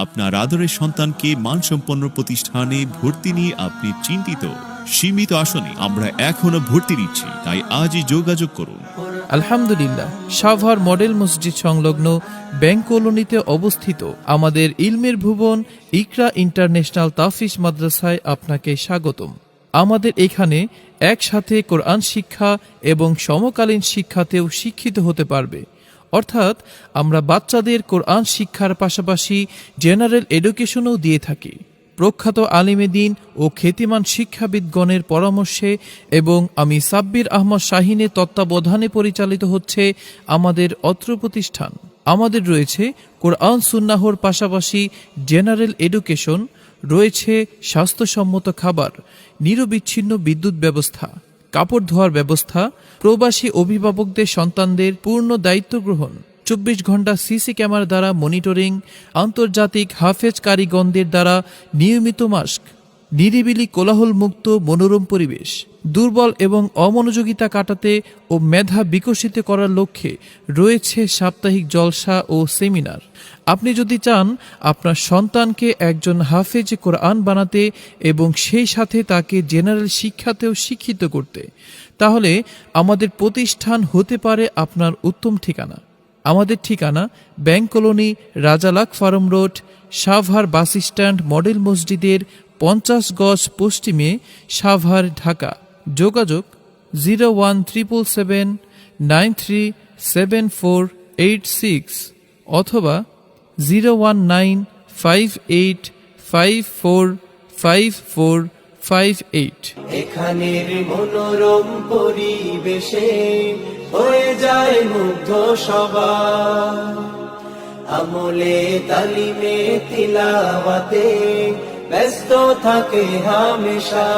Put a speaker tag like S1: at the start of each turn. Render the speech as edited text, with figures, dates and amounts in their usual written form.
S1: আপনার আদরের সন্তানকে মানসম্পন্ন প্রতিষ্ঠানে ভর্তি নিয়ে আপনি চিন্তিত? সীমিত আসনে আমরা এখনো ভর্তি নিচ্ছি, তাই আজই যোগাযোগ করুন।
S2: আলহামদুলিল্লাহ, সাভার মডেল মসজিদ সংলগ্ন ব্যাংক কলোনিতে অবস্থিত আমাদের ইলমের ভুবন ইকরা ইন্টারন্যাশনাল তাফিজ মাদ্রাসায় আপনাকে স্বাগতম। আমাদের এখানে একসাথে কোরআন শিক্ষা এবং সমকালীন শিক্ষাতেও শিক্ষিত হতে পারবে। অর্থাৎ আমরা বাচ্চাদের কোরআন শিক্ষার পাশাপাশি জেনারেল এডুকেশনও দিয়ে থাকি। প্রখ্যাত আলিমে দ্বীন ও খ্যাতিমান শিক্ষাবিদগণের পরামর্শে এবং আমি সাব্বির আহমদ শাহিনের তত্ত্বাবধানে পরিচালিত হচ্ছে আমাদের অত্র প্রতিষ্ঠান। আমাদের রয়েছে কোরআন সুন্নাহর পাশাপাশি জেনারেল এডুকেশন, রয়েছে স্বাস্থ্যসম্মত খাবার, নিরবিচ্ছিন্ন বিদ্যুৎ ব্যবস্থা, কাপড় ধোয়ার ব্যবস্থা, প্রবাসী অভিভাবকদের সন্তানদের পূর্ণ দায়িত্ব গ্রহণ, 24 ঘন্টা সিসি ক্যামেরা দ্বারা মনিটরিং, আন্তর্জাতিক হাফেজ কারিগণদের দ্বারা নিয়মিত মাস্ক, নিরিবিলি কোলাহলমুক্ত মনোরম পরিবেশ, দুর্বল এবং অমনোযোগিতা কাটাতে ও মেধা বিকশিত করার লক্ষ্যে রয়েছে সাপ্তাহিক জলসা ও সেমিনার। আপনি যদি চান আপনার সন্তানকে একজন হাফেজ কোরআন বানাতে এবং সেই সাথে তাকে জেনারেল শিক্ষাতেও শিক্ষিত করতে, তাহলে আমাদের প্রতিষ্ঠান হতে পারে আপনার উত্তম ঠিকানা। আমাদের ঠিকানা ব্যাংক কলোনি, রাজালাক farm road, Savar bus stand, model মসজিদের 50 গজ পশ্চিমে, সাভার, ঢাকা। যোগাযোগ 01377937486 অথবা 01958545458।
S3: এখানের মনোরম পরিবেশে হয়ে যায় মুগ্ধ সবাই, আমলে তালিমে তিলাওয়াতে ব্যস্ত থাকে হামেশা।